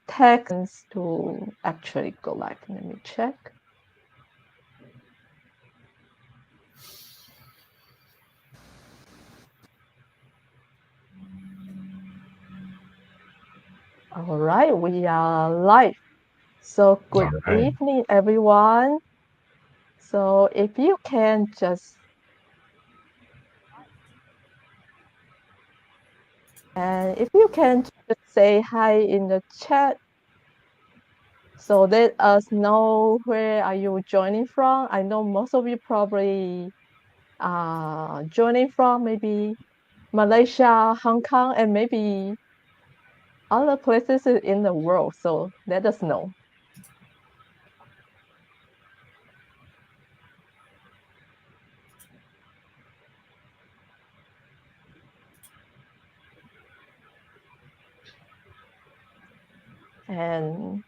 text to actually go live. Let me check. All right, we are live. So good All right. evening, everyone. So if you can just and if you can just say hi in the chat, so let us know where are you joining from. I know most of you probably joining from maybe Malaysia, Hong Kong, and maybe other places in the world. So let us know. And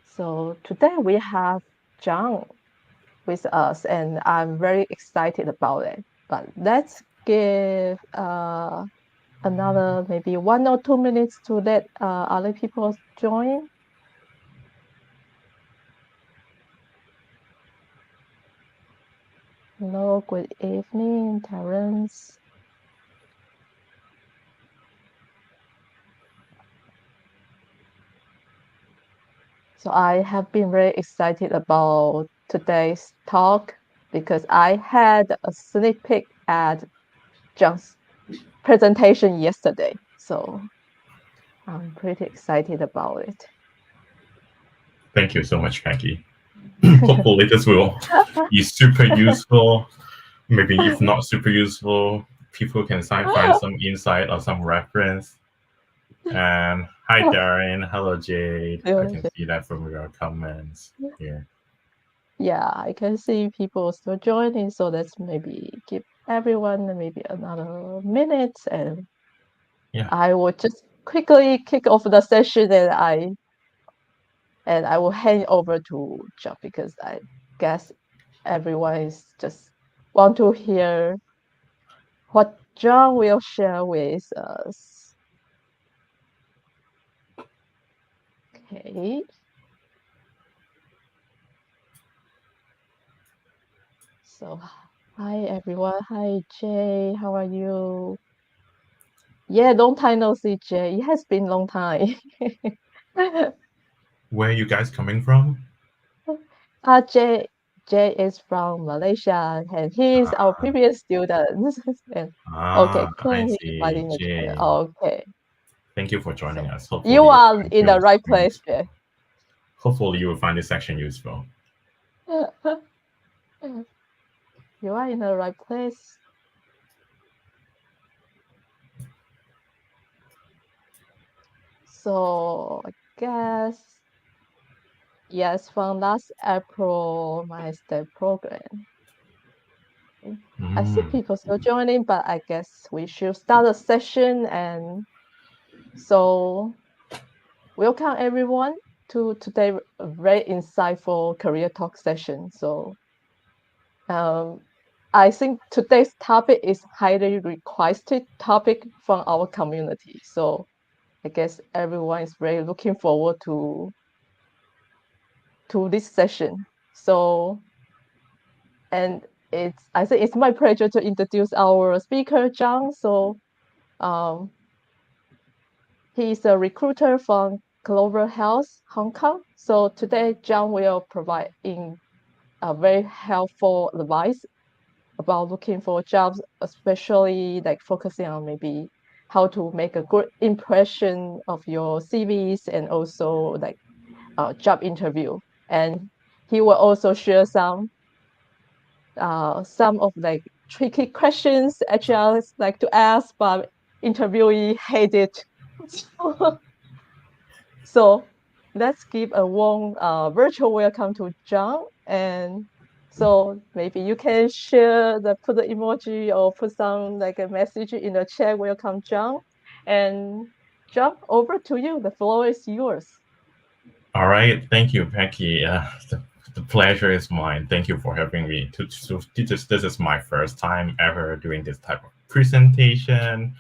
so today we have John with us, and I'm very excited about it. But let's give another maybe 1 or 2 minutes to let other people join. Hello, good evening, Terence. So I have been very excited about today's talk because I had a sneak peek at John's presentation yesterday. So I'm pretty excited about it. Thank you so much, Becky. Hopefully, this will be super useful. Maybe if not super useful, people can find some insight or some reference. And hi, Darren. Hello, Jade. I can see that from your comments here. Yeah, I can see people still joining, so let's maybe give everyone maybe another minute, and Yeah. I will just quickly kick off the session, and I will hand over to John because I guess everyone is just want to hear what John will share with us. Okay. So, hi everyone. Hi Jay. How are you? Yeah, long time no see, Jay. It has been long time. Where are you guys coming from? Jay, Jay is from Malaysia, and he is our Ah, previous student. And okay, I currently see. inviting the Jay. Jade. Okay, Thank you for joining so us. you Hopefully, you'll are find in the right something place, useful. Jay. Hopefully, you will find this section useful. You are in the right place. So I guess yes, from last April, my STEP program. I see Mm. people still joining, but I guess we should start a session. And so, welcome everyone to today a very insightful career talk session. So, um, I think today's topic is highly requested topic from our community. So, I guess everyone is very looking forward to this session. So, and I think it's my pleasure to introduce our speaker, John. So, um, he's a recruiter from Global Health Hong Kong. So today, John will provide in a very helpful advice about looking for jobs, especially like focusing on maybe how to make a good impression of your CVs and also like job interview. And he will also share some of like tricky questions HRs like to ask, but interviewee hate it. So let's give a warm virtual welcome to John. And so maybe you can share put the emoji or put some like a message in the chat. Welcome, John. And John, over to you. The floor is yours. All right. Thank you, Becky. The pleasure is mine. Thank you for having me. This is my first time ever doing this type of presentation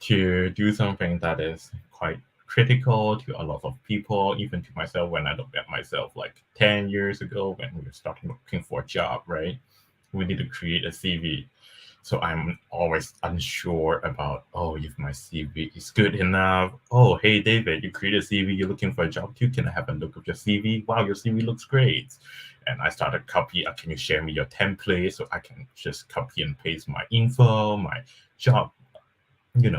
to do something that is quite critical to a lot of people, even to myself when I look at myself like 10 years ago when we were starting looking for a job, right? We need to create a CV. So I'm always unsure about, oh, if my CV is good enough. Oh, hey, David, you create a CV, you're looking for a job too. Can I have a look at your CV? Wow, your CV looks great. And I started copy. Can you share me your template so I can just copy and paste my info, my job,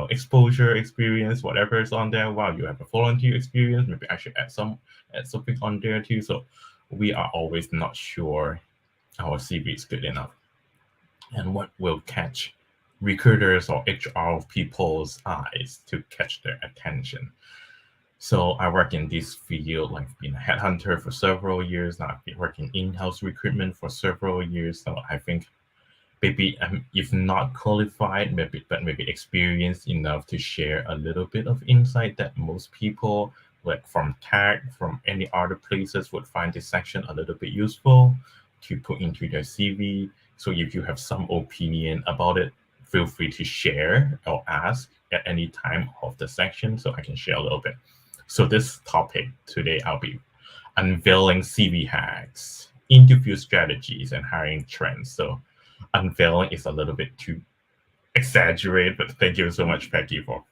exposure, experience, whatever is on there. Wow, you have a volunteer experience. Maybe I should add something on there too. So we are always not sure our CV is good enough and what will catch recruiters or HR people's eyes to catch their attention. So I work in this field, like being a headhunter for several years. Now I've been working in-house recruitment for several years. So I think maybe if not qualified, maybe experienced enough to share a little bit of insight that most people, like from tech, from any other places, would find this section a little bit useful to put into their CV. So if you have some opinion about it, feel free to share or ask at any time of the section so I can share a little bit. So this topic today, I'll be unveiling CV hacks, interview strategies, and hiring trends. So unveiling is a little bit too exaggerated, but thank you so much, Peggy, for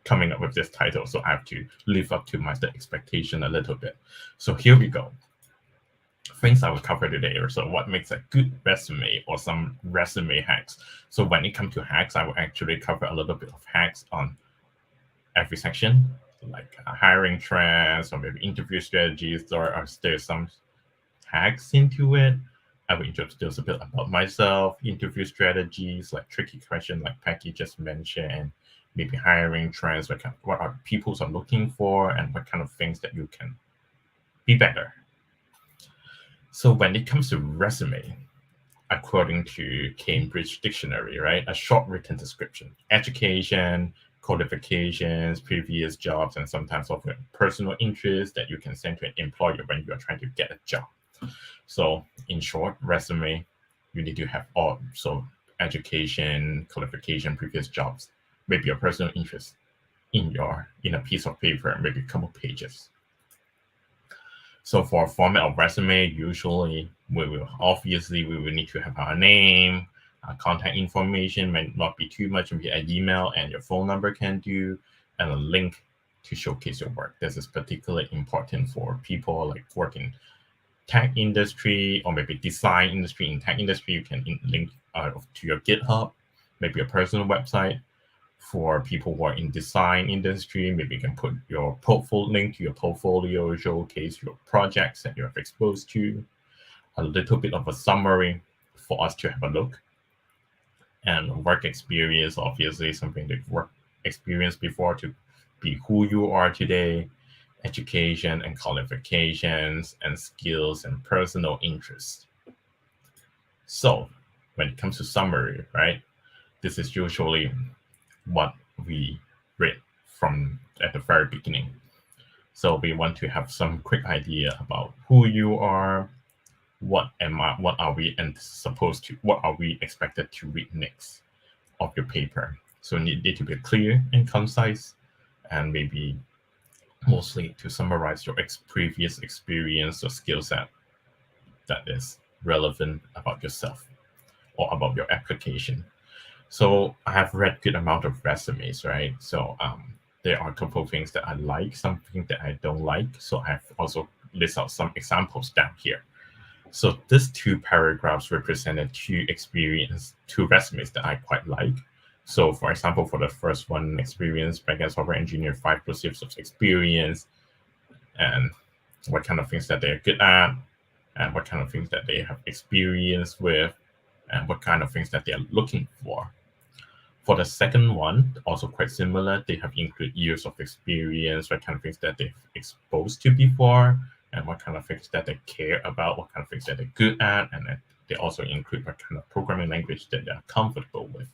coming up with this title. So I have to live up to my expectation a little bit. So here we go. Things I will cover today or so what makes a good resume or some resume hacks. So when it comes to hacks, I will actually cover a little bit of hacks on every section, like hiring trends or maybe interview strategies, or there's some hacks into it. I will introduce a bit about myself, interview strategies, like tricky question like Peggy just mentioned, and maybe hiring trends, what are people are looking for, and what kind of things that you can be better. So when it comes to resume, according to Cambridge Dictionary, right, a short written description, education, qualifications, previous jobs, and sometimes of personal interest that you can send to an employer when you are trying to get a job. So, in short, resume, you need to have all so education, qualification, previous jobs, maybe your personal interest in a piece of paper, maybe a couple pages. So for a format of resume, usually we will need to have our name, contact information, might not be too much, maybe an email and your phone number can do, and a link to showcase your work. This is particularly important for people like working tech industry or maybe design industry. In tech industry, you can link to your GitHub, maybe a personal website. For people who are in design industry, maybe you can put your portfolio link to your portfolio, showcase your projects that you have exposed to, a little bit of a summary for us to have a look, and work experience, obviously something that work experience before to be who you are today, education and qualifications and skills and personal interests. So when it comes to summary, right, this is usually what we read from at the very beginning. So we want to have some quick idea about who you are, what are we and supposed to, what are we expected to read next of your paper. So it need to be clear and concise, and maybe mostly to summarize your previous experience or skill set that is relevant about yourself or about your application. So I have read good amount of resumes, right? So there are a couple of things that I like, something that I don't like. So I have also list out some examples down here. So these two paragraphs represented two resumes that I quite like. So for example, for the first one, experience, backend software engineer, 5+ years of experience, and what kind of things that they're good at, and what kind of things that they have experience with, and what kind of things that they're looking for. For the second one, also quite similar, they have included years of experience, what kind of things that they've exposed to before, and what kind of things that they care about, what kind of things that they're good at, and then they also include what kind of programming language that they're comfortable with.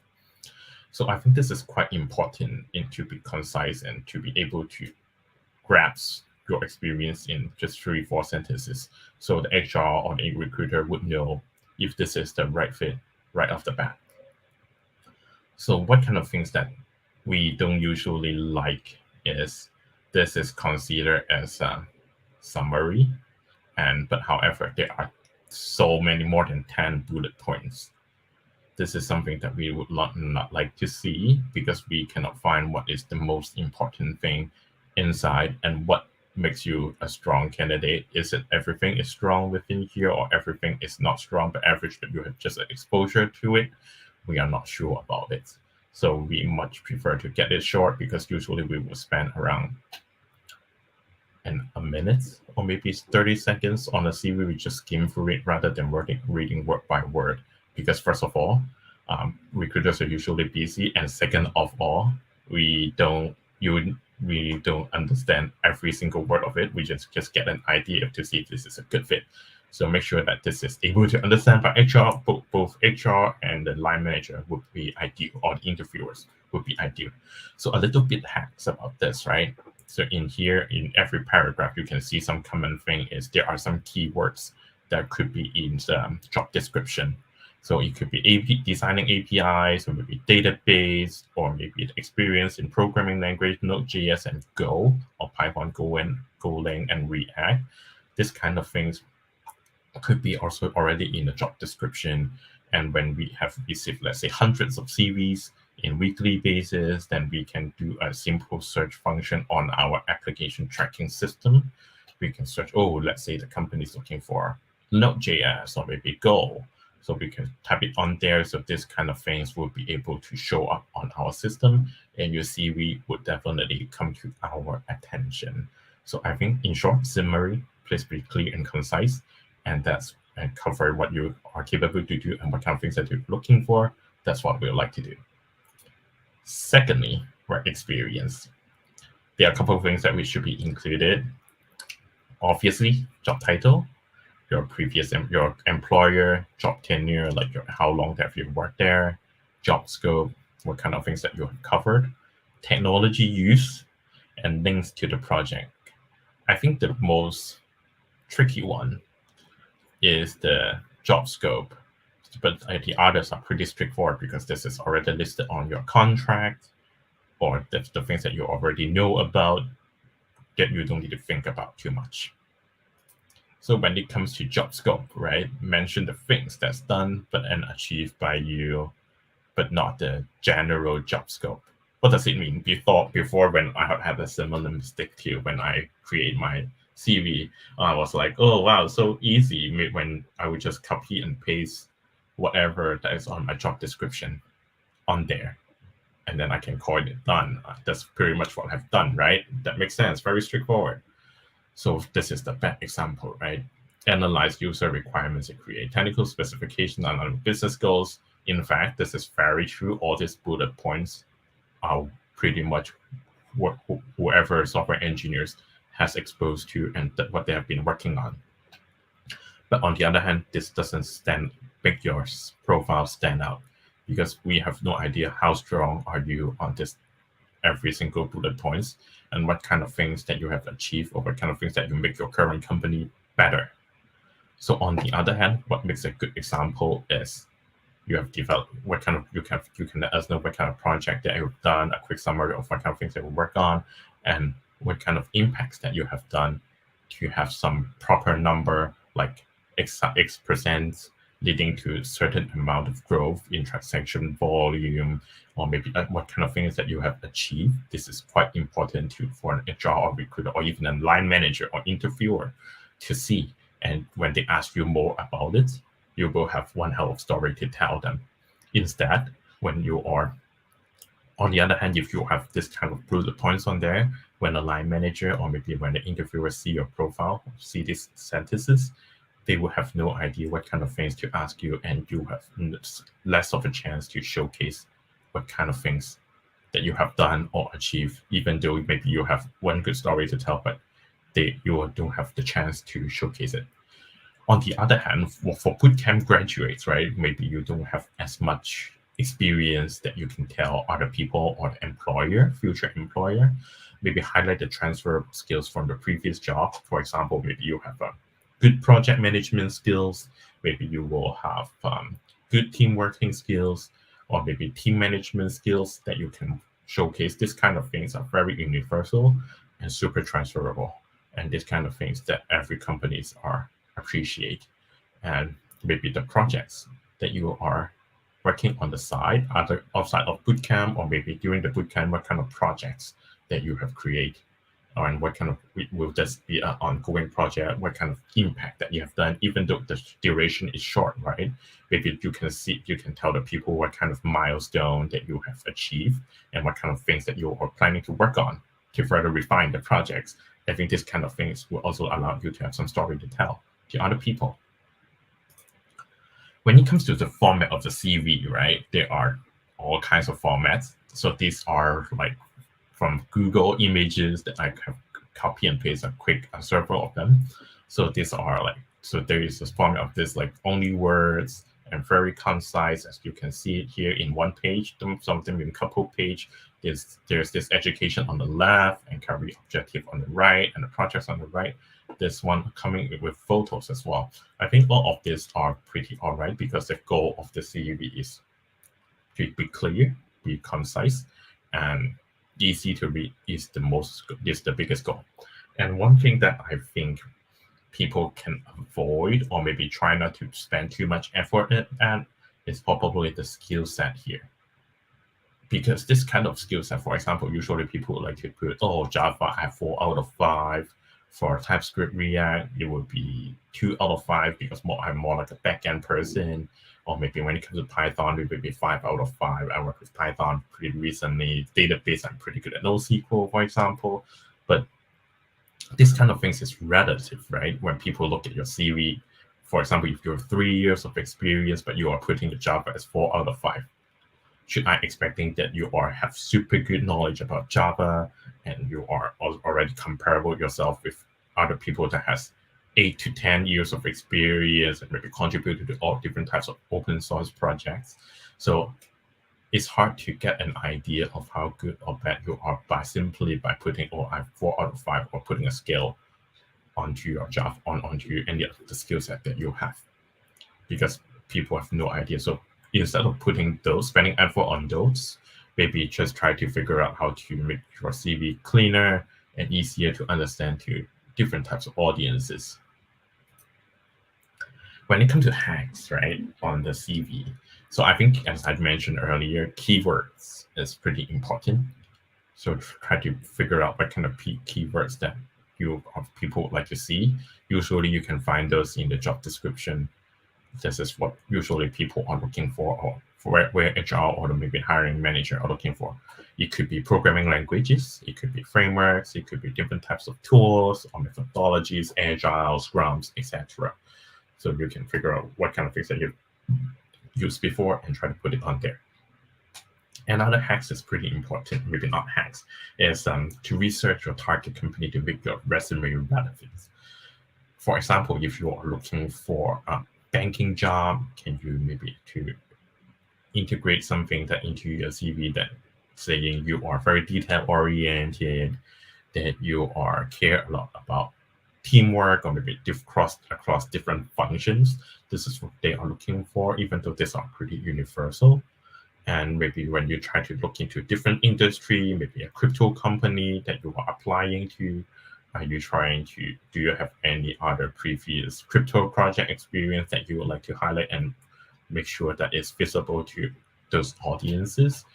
So I think this is quite important in to be concise and to be able to grasp your experience in just 3-4 sentences. So the HR or the recruiter would know if this is the right fit right off the bat. So what kind of things that we don't usually like is this is considered as a summary, and but however, there are so many more than 10 bullet points. This is something that we would not like to see because we cannot find what is the most important thing inside and what makes you a strong candidate. Is it everything is strong within here or everything is not strong but average, but you have just an exposure to it? We are not sure about it. So we much prefer to get it short because usually we will spend around a minute or maybe 30 seconds on a CV. We just skim through it rather than reading word by word. Because first of all, recruiters are usually busy, and second of all, we don't you we don't understand every single word of it. We just get an idea to see if this is a good fit. So make sure that this is able to understand by HR. Both HR and the line manager would be ideal, or the interviewers would be ideal. So a little bit hacks about this, right? So in here, in every paragraph, you can see some common thing is there are some keywords that could be in the job description. So it could be designing APIs, or maybe database, or maybe the experience in programming language, Node.js and Go, or Python, Golang, and React. This kind of things could be also already in the job description. And when we have received, let's say, hundreds of CVs in weekly basis, then we can do a simple search function on our application tracking system. We can search, oh, let's say the company is looking for Node.js or maybe Go. So we can type it on there. So this kind of things will be able to show up on our system, and your CV would definitely come to our attention. So I think in short, summary, please be clear and concise, and that's and cover what you are capable to do and what kind of things that you're looking for. That's what we like to do. Secondly, work experience. There are a couple of things that we should be included. Obviously, job title, your employer, job tenure, like how long have you worked there, job scope, what kind of things that you have covered, technology use, and links to the project. I think the most tricky one is the job scope, but the others are pretty straightforward because this is already listed on your contract, or the things that you already know about that you don't need to think about too much. So when it comes to job scope, right, mention the things that's done but and achieved by you, but not the general job scope. What does it mean? Before when I have had a similar mistake to when I create my CV, I was like, oh wow, so easy when I would just copy and paste whatever that is on my job description on there, and then I can call it done. That's pretty much what I've done, right? That makes sense. Very straightforward. So this is the bad example, right? Analyze user requirements and create technical specifications and business goals. In fact, this is very true. All these bullet points are pretty much what whoever software engineers has exposed to and what they have been working on. But on the other hand, this doesn't make your profile stand out because we have no idea how strong are you on this every single bullet points and what kind of things that you have achieved or what kind of things that you make your current company better. So on the other hand, what makes a good example is you have developed what kind of you can let us know what kind of project that you've done, a quick summary of what kind of things that you work on, and what kind of impacts that you have done. To have some proper number like X percent leading to a certain amount of growth in transaction volume, or maybe what kind of things that you have achieved. This is quite important for an HR or recruiter or even a line manager or interviewer to see. And when they ask you more about it, you will have one hell of story to tell them. Instead, when you are on the other hand, if you have this kind of bullet points on there, when a line manager or maybe when the interviewer see your profile, see these sentences, they will have no idea what kind of things to ask you, and you have less of a chance to showcase what kind of things that you have done or achieved, even though maybe you have one good story to tell, but you don't have the chance to showcase it. On the other hand, for bootcamp graduates, right, maybe you don't have as much experience that you can tell other people or the employer, future employer, maybe highlight the transfer skills from the previous job. For example, maybe you have a good project management skills, maybe you will have good team working skills, or maybe team management skills that you can showcase. This kind of things are very universal, and super transferable, and these kind of things that every companies are appreciate. And maybe the projects that you are working on the side, either outside of bootcamp or maybe during the bootcamp, what kind of projects that you have created, and what kind of will this be an ongoing project? What kind of impact that you have done, even though the duration is short, right? Maybe you can tell the people what kind of milestone that you have achieved and what kind of things that you are planning to work on to further refine the projects. I think this kind of things will also allow you to have some story to tell to other people. When it comes to the format of the CV, right, there are all kinds of formats. So these are like from Google images that I have copy and paste several of them. So these are like, so there is this format of this like only words and very concise, as you can see it here in one page, something in a couple page. There's this education on the left and career objective on the right and the projects on the right. This one coming with photos as well. I think all of these are pretty all right because the goal of the CV is to be clear, be concise, and easy to read is the biggest goal. And one thing that I think people can avoid or maybe try not to spend too much effort at is probably the skill set here. Because this kind of skill set, for example, usually people like to put, oh, Java, I have 4 out of 5. For TypeScript React, it would be 2 out of 5 because I'm more like a backend person. Or maybe when it comes to Python, it would be 5 out of 5. I work with Python pretty recently. Database, I'm pretty good at NoSQL, for example. But this kind of things is relative, right? When people look at your CV, for example, if you have 3 years of experience, but you are putting the Java as 4 out of 5, should I expecting that you are have super good knowledge about Java and you are already comparable yourself with other people that has 8 to 10 years of experience and maybe contributed to all different types of open source projects? So it's hard to get an idea of how good or bad you are simply by putting, oh, I have 4 out of 5, or putting a scale onto your Java onto any of the skill set that you have, because people have no idea. So instead of spending effort on those, maybe just try to figure out how to make your CV cleaner and easier to understand to different types of audiences. When it comes to hacks, right, on the CV, so I think, as I mentioned earlier, keywords is pretty important. So try to figure out what kind of keywords that people would like to see. Usually you can find those in the job description. This is what usually people are looking for, or for where HR or maybe hiring manager are looking for. It could be programming languages, it could be frameworks, it could be different types of tools or methodologies, agile, scrums, etc. So you can figure out what kind of things that you've used before and try to put it on there. Another hacks is pretty important, maybe not hacks, is to research your target company to make your resume relevant. For example, if you are looking for a banking job, can you maybe to integrate something that into your CV that saying you are very detail oriented, that you are care a lot about teamwork or maybe across different functions. This is what they are looking for, even though these are pretty universal. And maybe when you try to look into different industry, maybe a crypto company that you are applying to, are you trying to, do you have any other previous crypto project experience that you would like to highlight and make sure that it's visible to those audiences?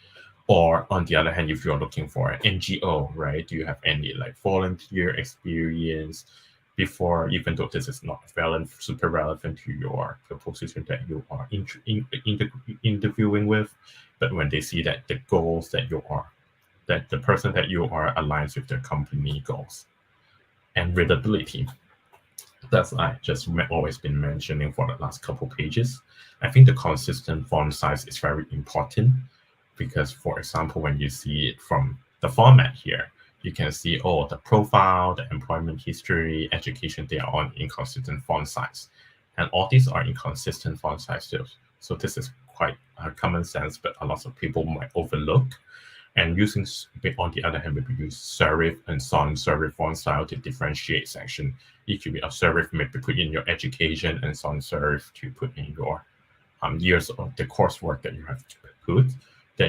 Or on the other hand, if you're looking for an NGO, right, do you have any like volunteer experience before, even though this is not super relevant to the position that you are interviewing with, but when they see that the goals that the person that you are aligns with their company goals. And readability, that's I just always been mentioning for the last couple pages. I think the consistent font size is very important because, for example, when you see it from the format here, you can see, oh, the profile, the employment history, education, they are on inconsistent font size. And all these are inconsistent font size too. So this is quite common sense, but a lot of people might overlook. And using, on the other hand, maybe use serif and sans serif font style to differentiate section. It could be a serif maybe put in your education and sans serif to put in your years of the coursework that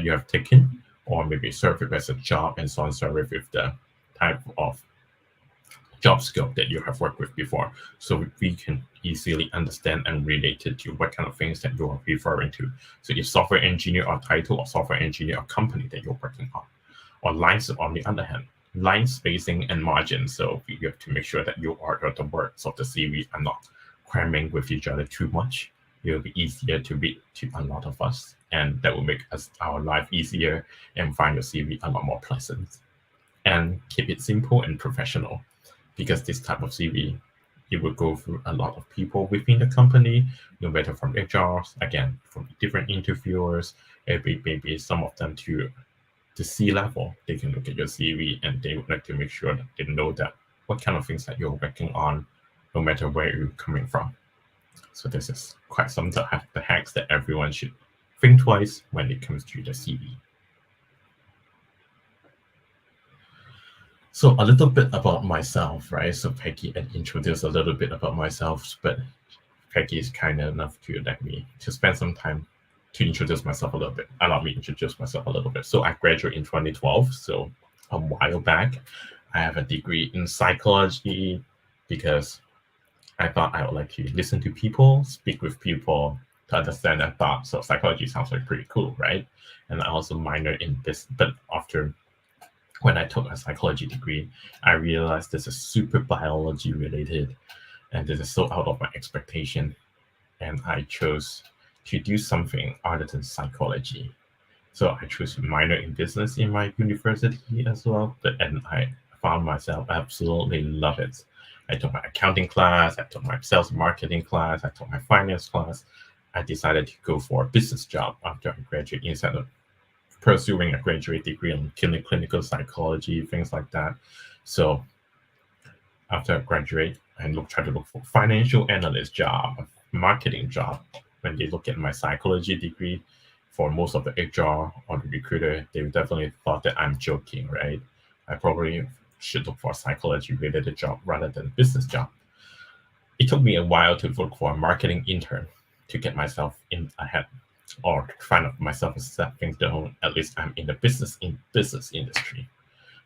you have taken, or maybe serif as a job and sans serif with the type of job scope that you have worked with before, so we can easily understand and relate it to what kind of things that you are referring to. So if software engineer or title, or software engineer or company that you're working on, or lines on the other hand, line spacing and margin. So you have to make sure that you are the words of the CV are not cramming with each other too much. It will be easier to read to a lot of us, and that will make us our life easier and find your CV a lot more pleasant. And keep it simple and professional, because this type of CV, it will go through a lot of people within the company, no matter from HRs, again, from different interviewers, maybe some of them to the C level. They can look at your CV and they would like to make sure that they know that what kind of things that you're working on, no matter where you're coming from. So this is quite some of the hacks that everyone should think twice when it comes to the CV. So a little bit about myself, right? So Peggy had introduced a little bit about myself, but Peggy is kind enough to let me to spend some time to introduce myself a little bit. Allow me to introduce myself a little bit. So I graduated in 2012, so a while back. I have a degree in psychology because I thought I would like to listen to people, speak with people to understand their thoughts. So psychology sounds like pretty cool, right? And I also minored in this, but after when I took a psychology degree, I realized this is super biology related and this is so out of my expectation. And I chose to do something other than psychology. So I chose to minor in business in my university as well. And I found myself absolutely love it. I took my accounting class, I took my sales and marketing class, I took my finance class. I decided to go for a business job after I graduated instead of pursuing a graduate degree in clinical psychology, things like that. So after I graduate, I try to look for financial analyst job, marketing job. When they look at my psychology degree, for most of the HR or the recruiter, they definitely thought that I'm joking, right? I probably should look for a psychology related job rather than a business job. It took me a while to look for a marketing intern to get myself in ahead or find out myself a stepping stone. At least I'm in the business industry.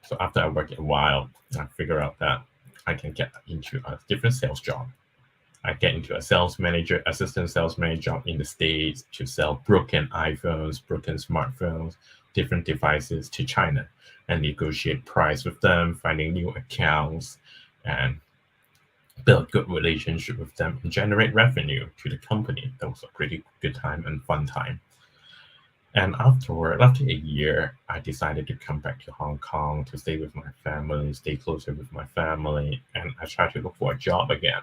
So after I worked a while, I figure out that I can get into a different sales job. I get into a sales manager, assistant sales manager job in the States to sell broken iPhones, broken smartphones, different devices to China and negotiate price with them, finding new accounts and build good relationship with them and generate revenue to the company. That was a pretty good time and fun time. And afterward, after a year, I decided to come back to Hong Kong to stay with my family, stay closer with my family, and I tried to look for a job again.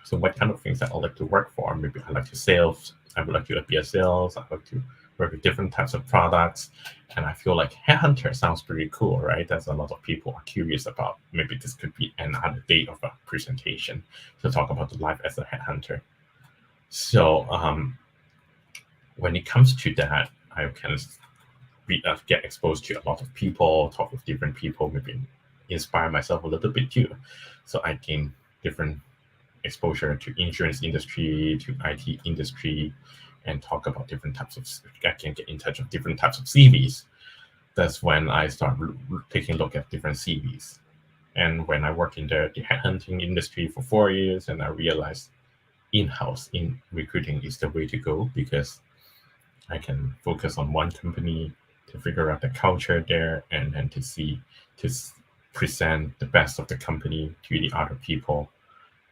So what kind of things that I like to work for? Maybe I like to sales. I would like to be a sales. I like to work with different types of products. And I feel like headhunter sounds pretty cool, right? That's a lot of people are curious about. Maybe this could be another day of a presentation to talk about the life as a headhunter. So when it comes to that, I can get exposed to a lot of people, talk with different people, maybe inspire myself a little bit too. So I gain different exposure to insurance industry, to IT industry, and talk about different types of. I can get in touch with different types of CVs. That's when I start taking a look at different CVs. And when I work in the headhunting industry for 4 years, and I realized in-house in recruiting is the way to go because I can focus on one company to figure out the culture there and then to see to present the best of the company to the other people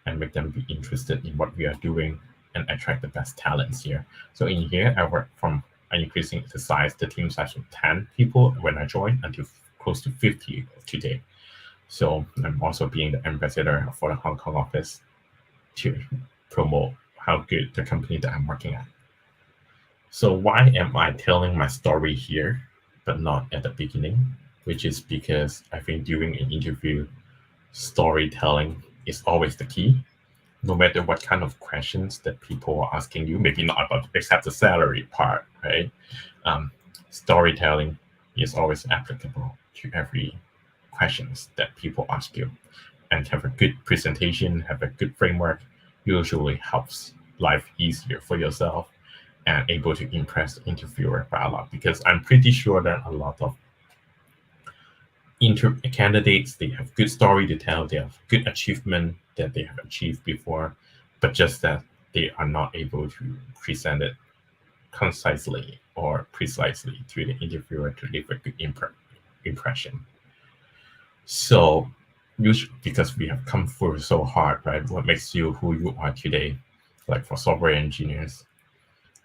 and make them be interested in what we are doing and attract the best talents here. So in here, I work from increasing the team size from 10 people when I joined until close to 50 today. So I'm also being the ambassador for the Hong Kong office to promote how good the company that I'm working at. So why am I telling my story here, but not at the beginning? Which is because I think during an interview, storytelling is always the key. No matter what kind of questions that people are asking you, maybe not about except the salary part, right? Um, Storytelling is always applicable to every questions that people ask you. And have a good presentation, have a good framework, usually helps life easier for yourself and able to impress the interviewer by a lot. Because I'm pretty sure that a lot of candidates, they have good story to tell, they have good achievement that they have achieved before, but just that they are not able to present it concisely or precisely to the interviewer to leave a good impression. So, usually, because we have come through so hard, right? What makes you who you are today? Like for software engineers,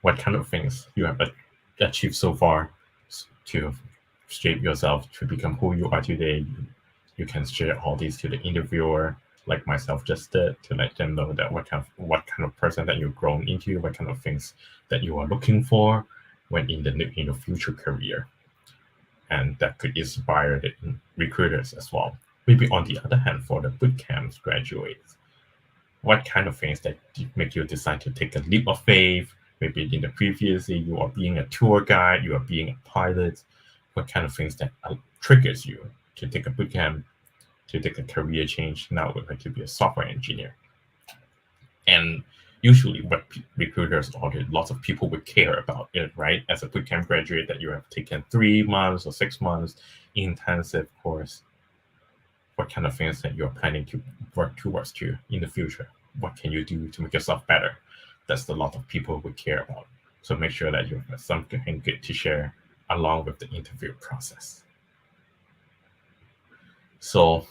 what kind of things you have achieved so far to shape yourself to become who you are today? You can share all these to the interviewer, like myself just did, to let them know that what kind of person that you've grown into, what kind of things that you are looking for when in your future career, and that could inspire the recruiters as well. Maybe on the other hand, for the bootcamps graduates, what kind of things that make you decide to take a leap of faith? Maybe in the previous year, you are being a tour guide, you are being a pilot. What kind of things that triggers you to take a bootcamp, to take a career change? Now, would like to be a software engineer. And usually, what recruiters or lots of people would care about it, right? As a bootcamp graduate, that you have taken 3 months or 6 months intensive course, what kind of things that you're planning to work towards to in the future? What can you do to make yourself better? That's a lot of people would care about. So make sure that you have something good to share along with the interview process. So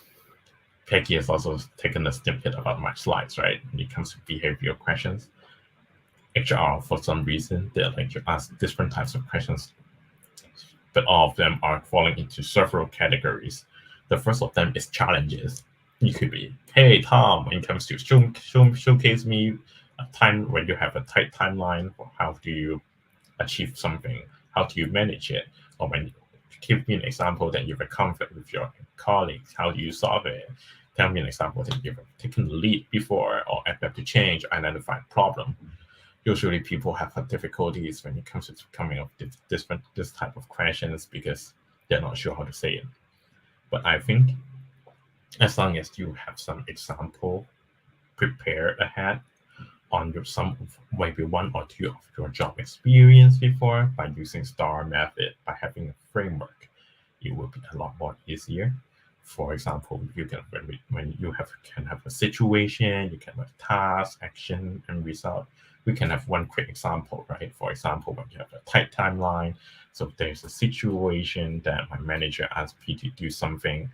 Peggy has also taken a snippet about my slides, right? When it comes to behavioral questions. HR, for some reason, they like to ask different types of questions, but all of them are falling into several categories. The first of them is challenges. It could be, hey Tom, when it comes to showcase me a time when you have a tight timeline, or how do you achieve something? How do you manage it? Or when give me an example that you've had conflict with your colleagues, how do you solve it? Tell me an example that you've taken the lead before or adapt to change, identify a problem. Usually people have had difficulties when it comes to coming up with this type of questions because they're not sure how to say it. But I think as long as you have some example prepared ahead on some maybe one or two of your job experience before by using STAR method, by having a framework, it will be a lot more easier. For example, you can when you can have a situation, you can have task, action, and result. We can have one quick example, right? For example, when you have a tight timeline, so there's a situation that my manager asked me to do something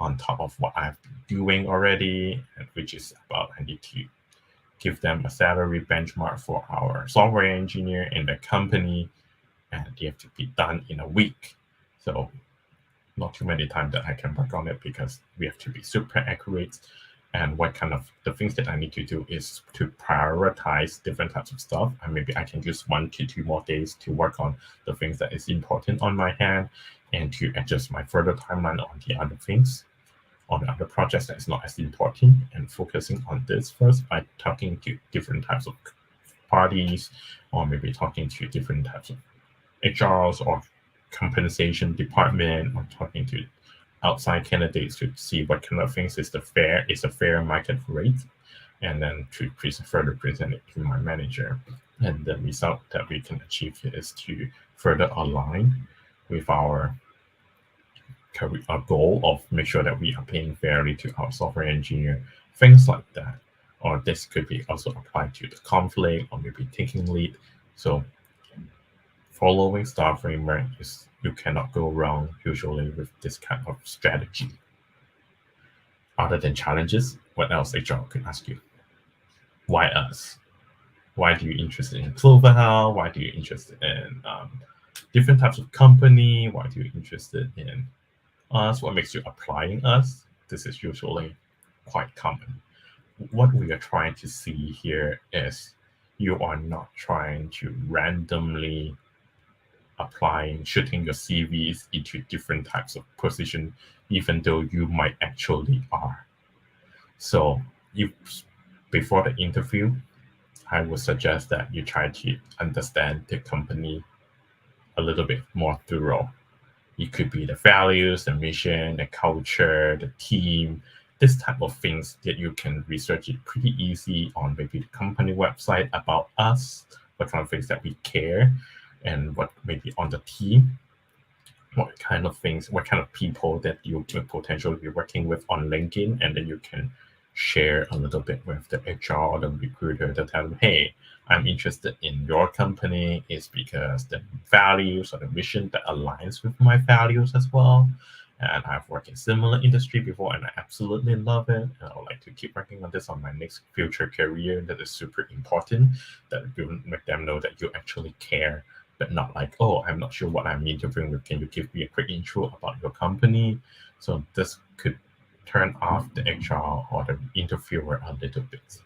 on top of what I've been doing already, and which is about I need to give them a salary benchmark for our software engineer in the company, and they have to be done in a week. So not too many times that I can work on it because we have to be super accurate. And what kind of the things that I need to do is to prioritize different types of stuff. And maybe I can use 1 to 2 more days to work on the things that is important on my hand, and to adjust my further timeline on the other things, on the other projects that is not as important, and focusing on this first by talking to different types of parties, or maybe talking to different types of HRs or compensation department, or talking to outside candidates to see what kind of things is a fair market rate, and then to further present it to my manager. And the result that we can achieve is to further align with our goal of make sure that we are paying fairly to our software engineer, things like that. Or this could be also applied to the conflict or maybe taking lead. So following star framework is you cannot go wrong usually with this kind of strategy. Other than challenges, what else HR could ask you? Why us? Why do you interested in Clover? Why do you interested in different types of company? Why do you interested in us? What makes you applying us? This is usually quite common. What we are trying to see here is you are not trying to randomly shooting your CVs into different types of position, even though you might actually are. So if before the interview, I would suggest that you try to understand the company a little bit more thorough. It could be the values, the mission, the culture, the team, this type of things that you can research it pretty easy on maybe the company website about us, what kind of things that we care, and what maybe on the team. what kind of things, what kind of people that you could potentially be working with on LinkedIn, and then you can share a little bit with the HR or the recruiter to tell them, hey, I'm interested in your company is because the values or the mission that aligns with my values as well. And I've worked in similar industry before and I absolutely love it. And I would like to keep working on this on my next future career. That is super important. That you make them know that you actually care, but not like, oh, I'm not sure what I'm interviewing with. Can you give me a quick intro about your company? So this could turn off the HR or the interviewer a little bit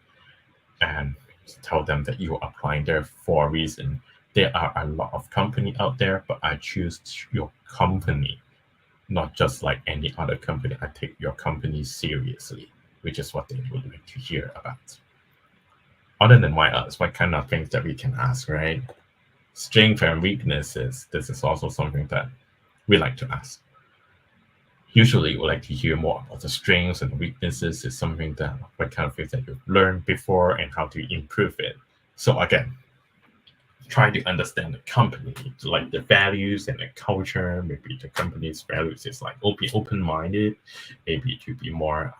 and tell them that you are applying there for a reason. There are a lot of company out there, but I choose your company, not just like any other company. I take your company seriously, which is what they would like to hear about. Other than why us, what kind of things that we can ask, right? Strength and weaknesses. This is also something that we like to ask. Usually, we like to hear more about the strengths and weaknesses. Is something that what kind of things that you've learned before and how to improve it. So again, try to understand the company, like the values and the culture. Maybe the company's values is like be open-minded, maybe to be more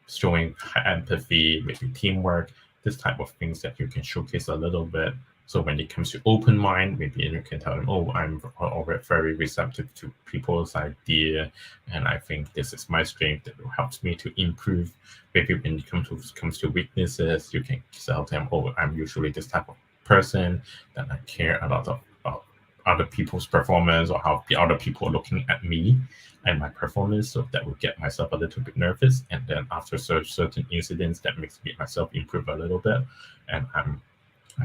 showing empathy, maybe teamwork, this type of things that you can showcase a little bit. So when it comes to open mind, maybe you can tell them, oh, I'm already very receptive to people's idea, and I think this is my strength that helps me to improve. Maybe when it comes to weaknesses, you can tell them, oh, I'm usually this type of person that I care a lot about other people's performance or how the other people are looking at me and my performance, so that will get myself a little bit nervous. And then after certain incidents, that makes me myself improve a little bit, and I'm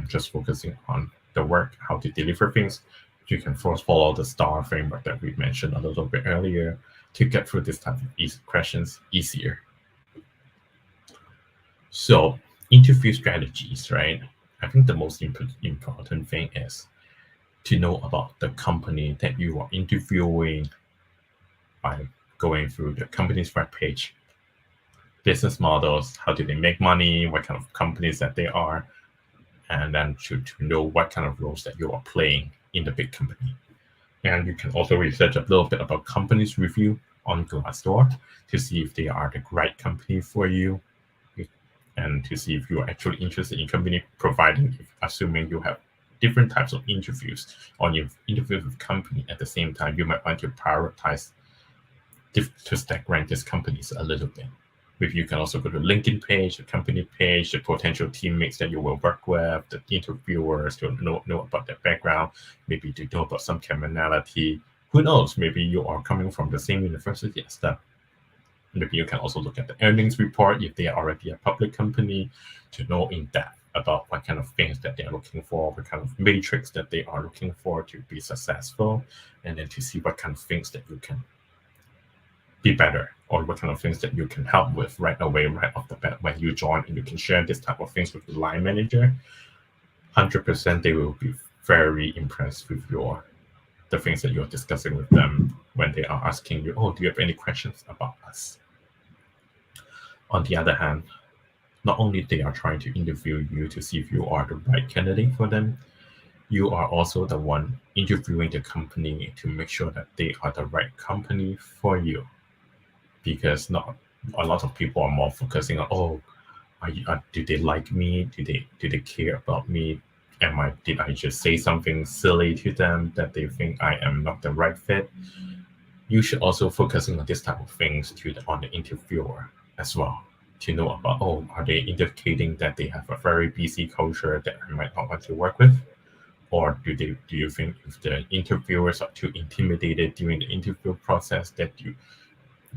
just focusing on the work, how to deliver things. You can first follow the STAR framework that we mentioned a little bit earlier to get through this type of easy questions easier. So interview strategies, right? I think the most important thing is to know about the company that you are interviewing by going through the company's webpage, business models, how do they make money, what kind of companies that they are, and then to know what kind of roles that you are playing in the big company. And you can also research a little bit about companies review on Glassdoor to see if they are the right company for you, and to see if you are actually interested in company, providing, assuming you have different types of interviews on your interview with company at the same time, you might want to prioritize to stack rank these companies a little bit. Maybe you can also go to LinkedIn page, the company page, the potential teammates that you will work with, the interviewers to know about their background, maybe to know about some commonality. Who knows? Maybe you are coming from the same university as them. Maybe you can also look at the earnings report if they are already a public company to know in depth about what kind of things that they are looking for, what kind of matrix that they are looking for to be successful, and then to see what kind of things that you can be better, or what kind of things that you can help with right away, right off the bat when you join, and you can share this type of things with the line manager. 100% they will be very impressed with the things that you're discussing with them when they are asking you, oh, do you have any questions about us? On the other hand, not only they are trying to interview you to see if you are the right candidate for them, you are also the one interviewing the company to make sure that they are the right company for you. Because not a lot of people are more focusing on, oh, do they like me? Do they care about me? Did I just say something silly to them that they think I am not the right fit? You should also focusing on this type of things on the interviewer as well, to know about, oh, are they indicating that they have a very busy culture that I might not want to work with? Or do you think if the interviewers are too intimidated during the interview process that you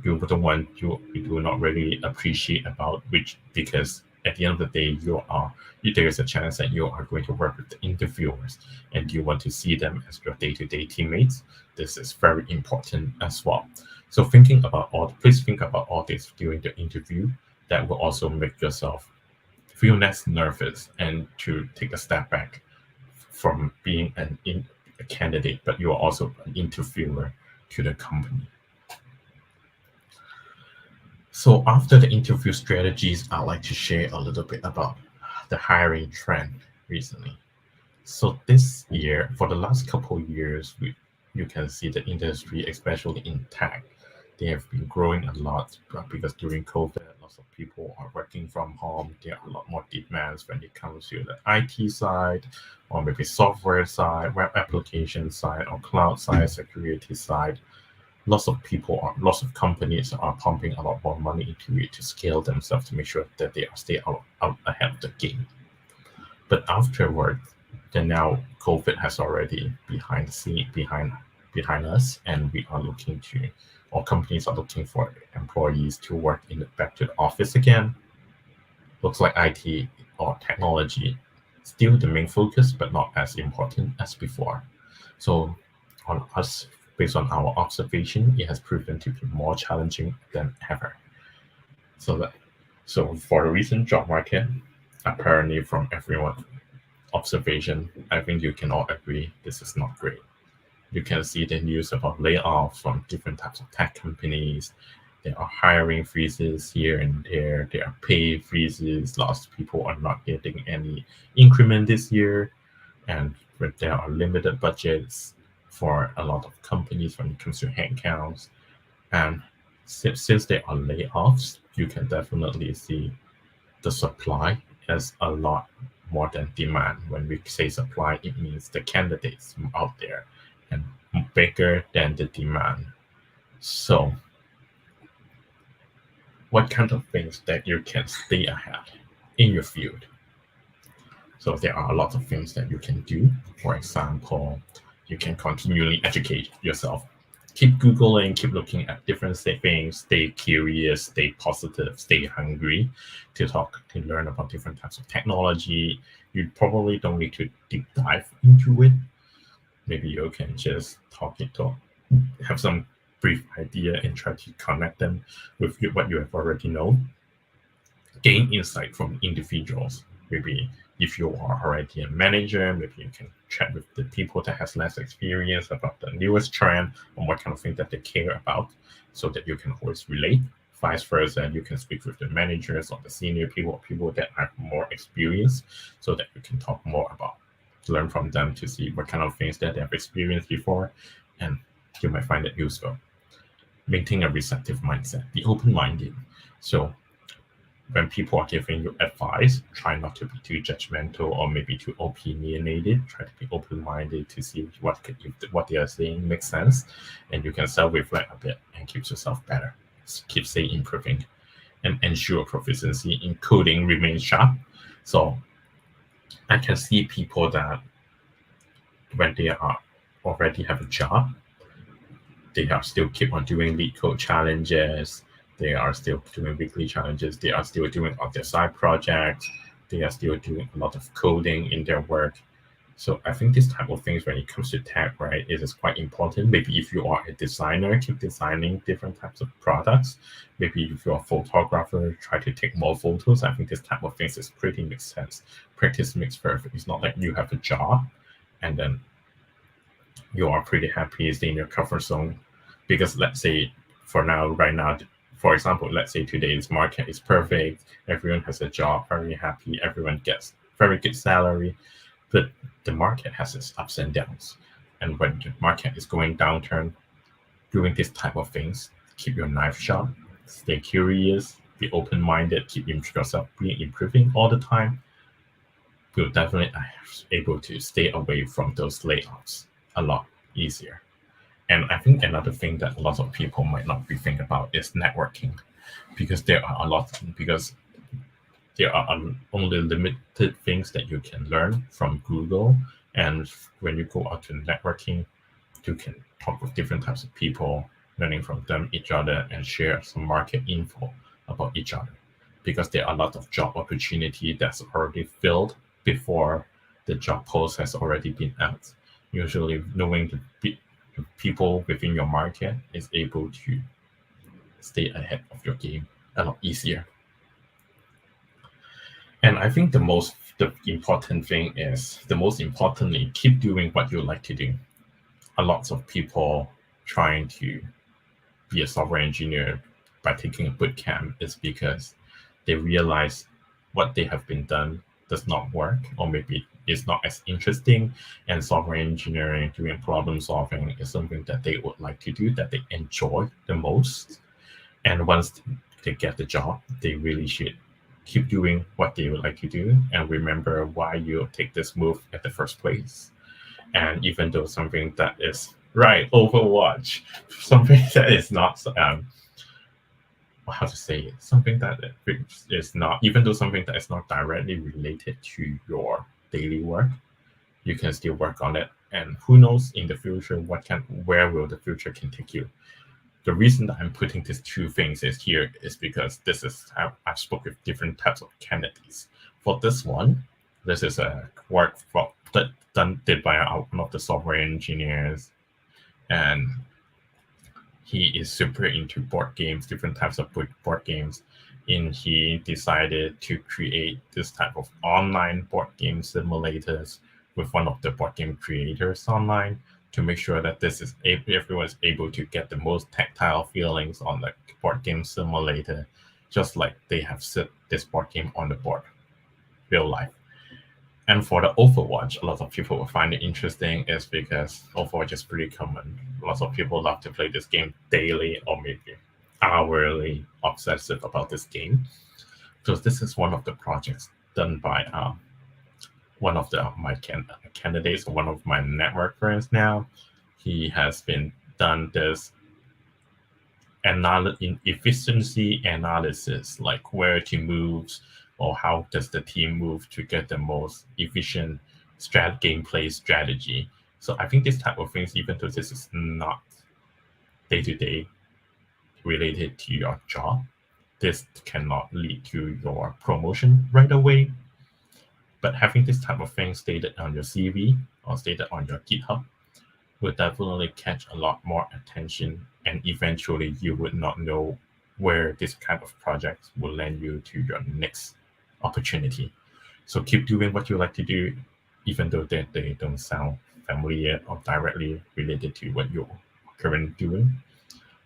wouldn't want, you do not really appreciate about, which, because at the end of the day there is a chance that you are going to work with the interviewers and you want to see them as your day-to-day teammates. This is very important as well. So please think about all this during the interview. That will also make yourself feel less nervous and to take a step back from being a candidate, but you are also an interviewer to the company. So after the interview strategies, I'd like to share a little bit about the hiring trend recently. So this year, for the last couple of years, you can see the industry, especially in tech, they have been growing a lot because during COVID, lots of people are working from home. There are a lot more demands when it comes to the IT side, or maybe software side, web application side, or cloud side, security side. Lots of companies are pumping a lot more money into it to scale themselves to make sure that they are stay out ahead of the game. But afterwards, then now COVID has already behind the scene behind us, and we are looking to, or companies are looking for employees to work in the back to the office again. Looks like IT or technology still the main focus, but not as important as before. So, on us, based on our observation, it has proven to be more challenging than ever. So that so for the recent job market, apparently from everyone observation, I think you can all agree this is not great. You can see the news about layoffs from different types of tech companies. There are hiring freezes here and there. There are pay freezes. Lots of people are not getting any increment this year. And there are limited budgets for a lot of companies when it comes to headcounts. And since there are layoffs, you can definitely see the supply is a lot more than demand. When we say supply, it means the candidates out there and bigger than the demand. So, what kind of things that you can stay ahead in your field? So, there are a lot of things that you can do. For example, you can continually educate yourself. Keep Googling, keep looking at different things, stay curious, stay positive, stay hungry to learn about different types of technology. You probably don't need to deep dive into it. Maybe you can just talk, have some brief idea and try to connect them with what you have already known. Gain insight from individuals. Maybe if you are already a manager, maybe you can chat with the people that has less experience about the newest trend and what kind of thing that they care about, so that you can always relate. Vice versa, you can speak with the managers or the senior people, people that have more experience, so that you can talk more about, learn from them to see what kind of things that they have experienced before, and you might find it useful. Maintain a receptive mindset, be open-minded. So when people are giving you advice, try not to be too judgmental or maybe too opinionated. Try to be open-minded to see if what they are saying makes sense, and you can self-reflect a bit and keep yourself better. Keep stay improving, and ensure proficiency in coding remains sharp. So I can see people that when they are already have a job, they are still keep on doing lead code challenges. They are still doing weekly challenges. They are still doing on their side projects. They are still doing a lot of coding in their work. So I think this type of things when it comes to tech, right, it is quite important. Maybe if you are a designer, keep designing different types of products. Maybe if you're a photographer, try to take more photos. I think this type of things is pretty makes sense. Practice makes perfect. It's not like you have a job and then you are pretty happy staying in your comfort zone. Because let's say for now, right now, for example, let's say today's market is perfect, everyone has a job, very happy, everyone gets very good salary, but the market has its ups and downs. And when the market is going downturn, doing this type of things, keep your knife sharp, stay curious, be open-minded, keep yourself being improving all the time, you'll definitely able to stay away from those layoffs a lot easier. And I think another thing that a lot of people might not be thinking about is networking, because there are only limited things that you can learn from Google. And when you go out to networking, you can talk with different types of people, learning from them, each other, and share some market info about each other. Because there are a lot of job opportunity that's already filled before the job post has already been out. Usually, knowing the people within your market is able to stay ahead of your game a lot easier. And I think the important thing is the most importantly, keep doing what you like to do. A lot of people trying to be a software engineer by taking a boot camp is because they realize what they have been done does not work, or maybe is not as interesting, and software engineering, doing problem solving, is something that they would like to do, that they enjoy the most. And once they get the job, they really should keep doing what they would like to do and remember why you take this move at the first place. And even though something that is right, Overwatch, something that is not how to say it, something that is not, even though something that is not directly related to your daily work, you can still work on it. And who knows in the future where will the future can take you. The reason that I'm putting these two things is here is because this is I've spoken with different types of candidates. For this one, this is a work that did by one of the software engineers, and he is super into board games, different types of board games, and he decided to create this type of online board game simulators with one of the board game creators online to make sure that everyone is able to get the most tactile feelings on the board game simulator, just like they have set this board game on the board, real life. And for the Overwatch, a lot of people will find it interesting is because Overwatch is pretty common. Lots of people love to play this game daily or maybe hourly, obsessive about this game. So this is one of the projects done by one of my candidates, one of my network friends now. He has been done this in efficiency analysis, like where to move or how does the team move to get the most efficient gameplay strategy. So I think this type of things, even though this is not day to day related to your job, this cannot lead to your promotion right away. But having this type of thing stated on your CV or stated on your GitHub will definitely catch a lot more attention, and eventually you would not know where this kind of project will land you to your next opportunity. So keep doing what you like to do, even though they don't sound familiar or directly related to what you're currently doing.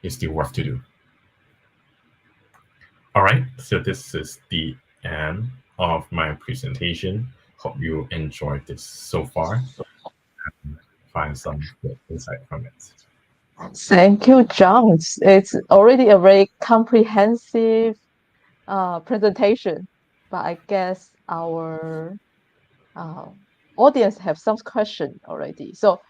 It's still worth to do. All right, so this is the end of my presentation. Hope you enjoyed this so far. Find some good insight from it. Thank you, John. It's already a very comprehensive presentation, but I guess our uh, audience have some question already. So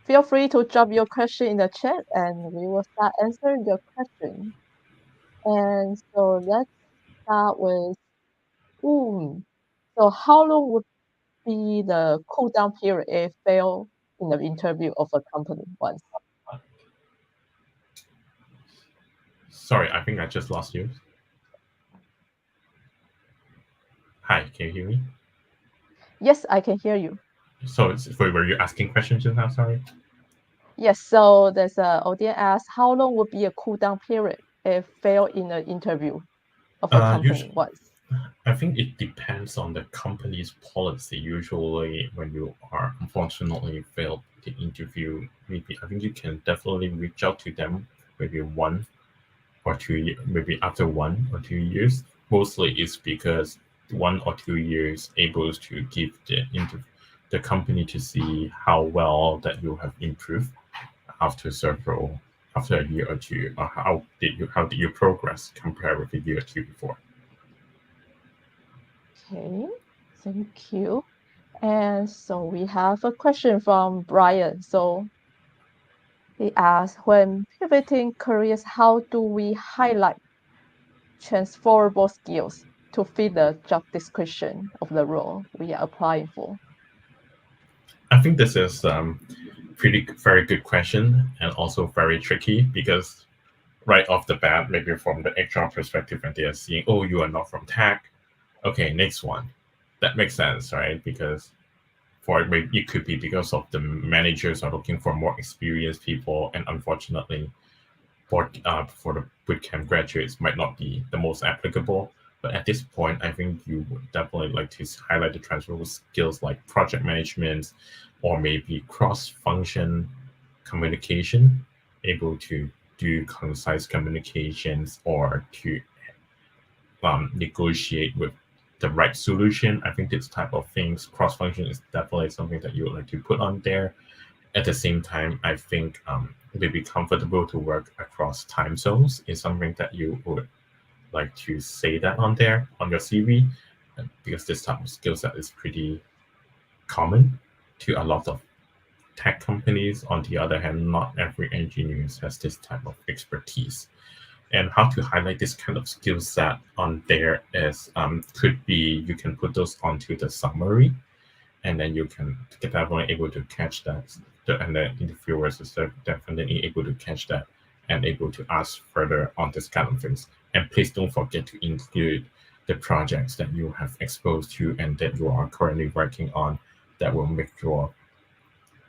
feel free to drop your question in the chat and we will start answering your question. And so let's start with so how long would be the cool down period if fail in the interview of a company once? Sorry, I think I just lost you. Hi, can you hear me? Yes, I can hear you. So, were you asking questions just now? Sorry. Yes, so there's a audience asked how long would be a cool down period if fail in an interview of a company Usually, once? I think it depends on the company's policy. Usually, when you are unfortunately failed the interview, maybe I think you can definitely reach out to them maybe 1 or 2 years, maybe after 1 or 2 years. Mostly it's because 1 or 2 years able to give the company to see how well that you have improved after several after a year or two, or how did you progress compared with a year or two before. Okay, thank you. And so we have a question from Brian. So he asked, when pivoting careers, how do we highlight transferable skills to fit the job description of the role we are applying for? I think this is pretty very good question and also very tricky because right off the bat, maybe from the HR perspective, and they are seeing, oh, you are not from tech. Okay, next one. That makes sense, right? Because it could be because of the managers are looking for more experienced people, and unfortunately, for the bootcamp graduates might not be the most applicable. But at this point, I think you would definitely like to highlight the transferable skills like project management or maybe cross-function communication, able to do concise communications or to negotiate with the right solution. I think this type of things, cross function, is definitely something that you would like to put on there. At the same time, I think maybe comfortable to work across time zones is something that you would like to say that on there on your CV, because this type of skill set is pretty common to a lot of tech companies. On the other hand, not every engineer has this type of expertise. And how to highlight this kind of skill set on there is could be you can put those onto the summary, and then you can definitely able to catch that, and the interviewers is definitely able to catch that and able to ask further on this kind of things. And please don't forget to include the projects that you have exposed to and that you are currently working on, that will make your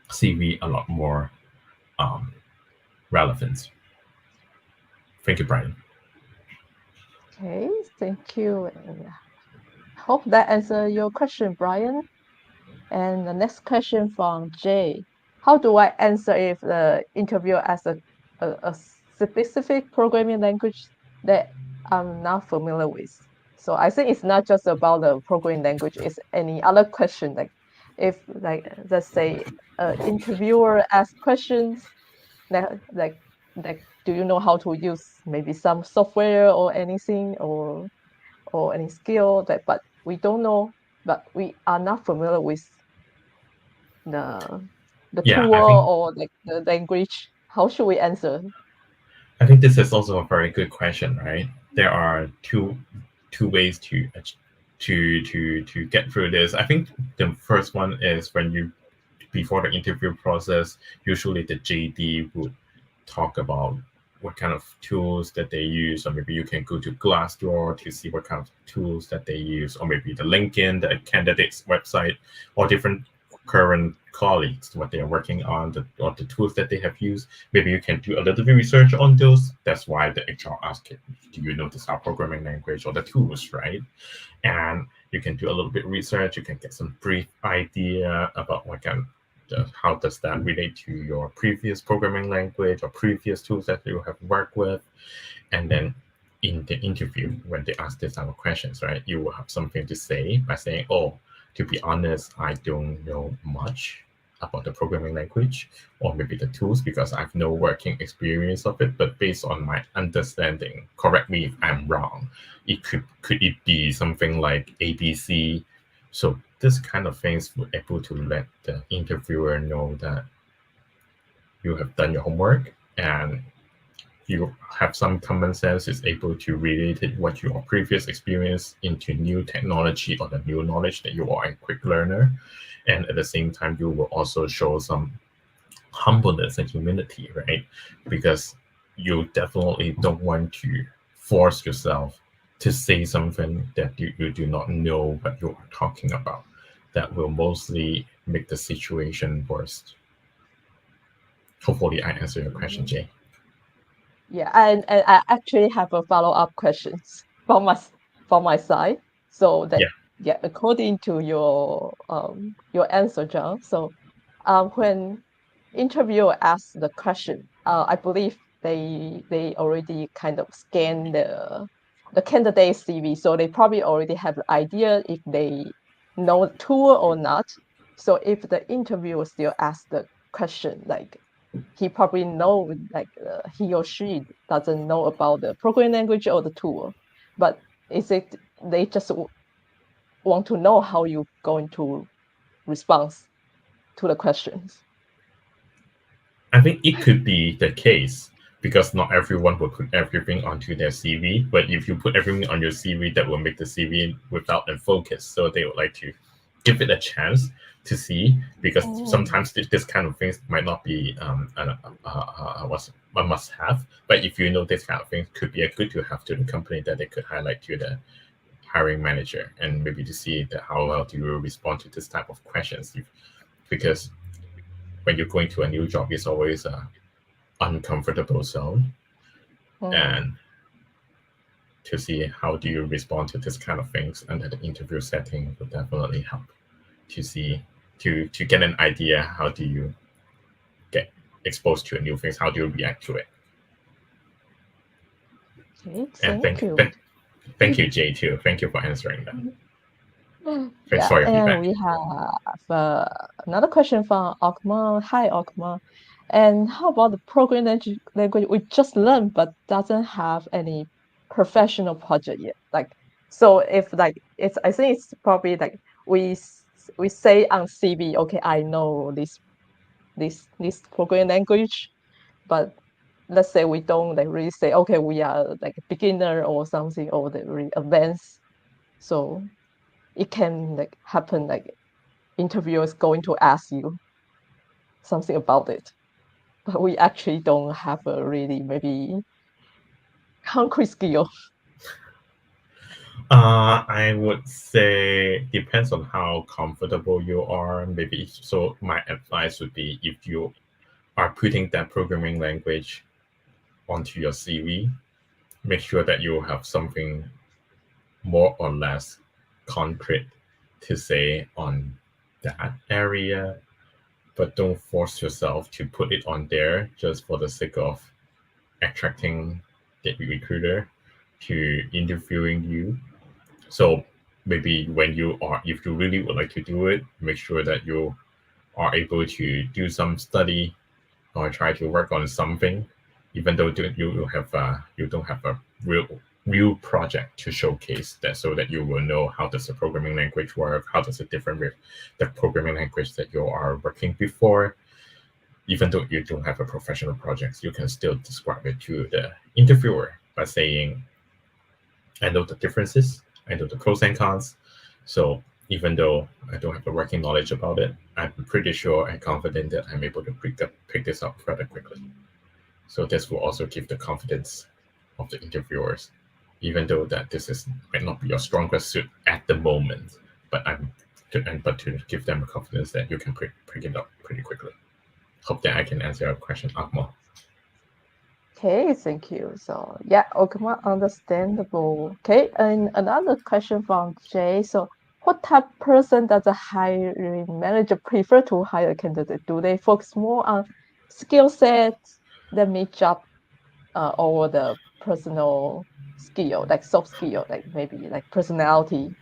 CV a lot more um, relevant. Thank you, Brian. Okay, thank you. And hope that answer your question, Brian. And the next question from Jay. How do I answer if the interviewer asks a specific programming language that I'm not familiar with? So I think it's not just about the programming language, it's any other question. Like if like let's say interviewer asks questions like do you know how to use maybe some software or anything or any skill that but we don't know but we are not familiar with the the Yeah, tool or like the language. How should we answer? I think this is also a very good question, right? There are two ways to get through this. I think the first one is when you, before the interview process, usually the JD would talk about what kind of tools that they use, or maybe you can go to Glassdoor to see what kind of tools that they use, or maybe the LinkedIn, the candidate's website, or different current colleagues, what they are working on, or the tools that they have used. Maybe you can do a little bit of research on those. That's why the HR asked it. Do you know this programming language or the tools, right? And you can do a little bit of research. You can get some brief idea about what kind how does that relate to your previous programming language or previous tools that you have worked with. And then in the interview, when they ask this type of questions, right, you will have something to say by saying, oh, to be honest, I don't know much about the programming language or maybe the tools because I've no working experience of it. But based on my understanding, correct me if I'm wrong, it could it be something like ABC? So this kind of things were able to let the interviewer know that you have done your homework and you have some common sense, is able to relate it what your previous experience into new technology or the new knowledge that you are a quick learner. And at the same time, you will also show some humbleness and humility, right? Because you definitely don't want to force yourself to say something that you do not know what you are talking about. That will mostly make the situation worse. Hopefully, I answer your question, Mhm. Jay. Yeah, and I actually have a follow-up questions from my side. So that Yeah, yeah, according to your answer, John. So when interviewer asks the question, I believe they already kind of scan the candidate CV, so they probably already have an idea if they know the tool or not. So if the interviewer still asks the question, like he probably know like he or she doesn't know about the programming language or the tool, but is it they just want to know how you going to respond to the questions. I think it could be the case because not everyone will put everything onto their CV. But if you put everything on your CV, that will make the CV without a focus. So they would like to give it a chance to see because Oh. sometimes this kind of things might not be what's a must have. But if you know this kind of things could be a good to have to the company that they could highlight to the hiring manager and maybe to see that how well do you respond to this type of questions. Because when you're going to a new job, it's always a uncomfortable zone, Hmm. and to see how do you respond to this kind of things under the interview setting would definitely help to see to get an idea how do you get exposed to new things, how do you react to it. Okay, And thank you. thank you, Jay, too. Thank you for answering that. Thanks Yeah, for your and feedback. we have another question from Okma. Hi, Okma. And how about the programming language we just learned but doesn't have any professional project yet? Like, so if like it's, I think it's probably like we say on CV, okay, I know this programming language, but let's say we don't like really say, okay, we are like a beginner or something or the really advanced. So it can like happen like interviewers going to ask you something about it, but we actually don't have a really maybe concrete skill. I would say depends on how comfortable you are. Maybe so. My advice would be if you are putting that programming language onto your CV, make sure that you have something more or less concrete to say on that area, but don't force yourself to put it on there just for the sake of attracting the recruiter to interviewing you. So maybe when you are, if you really would like to do it, make sure that you are able to do some study or try to work on something, even though you don't have a real project to showcase that, so that you will know how does the programming language work, how does it differ with the programming language that you are working before. Even though you don't have a professional project, you can still describe it to the interviewer by saying, I know the differences, I know the pros and cons. So even though I don't have the working knowledge about it, I'm pretty sure and confident that I'm able to pick this up rather quickly. So this will also give the confidence of the interviewers, even though that this is might not be your strongest suit at the moment. But but to give them confidence that you can pick it up pretty quickly. Hope that I can answer your question, Akmal. Okay, thank you. So yeah, Okuma, understandable. Okay, and another question from Jay. So what type of person does a hiring manager prefer to hire a candidate? Do they focus more on skill sets than meet job or the personal skill, like soft skill, like maybe like personality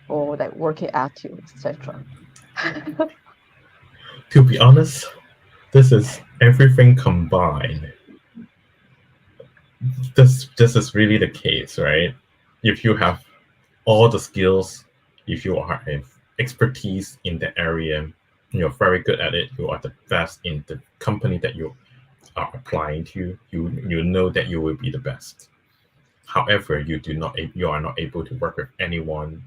or like working attitude, etc. To be honest, this is everything combined. This is really the case, right? If you have all the skills, if you are an expertise in the area, you're very good at it, you are the best in the company that you are applying to, you know that you will be the best. However, you are not able to work with anyone.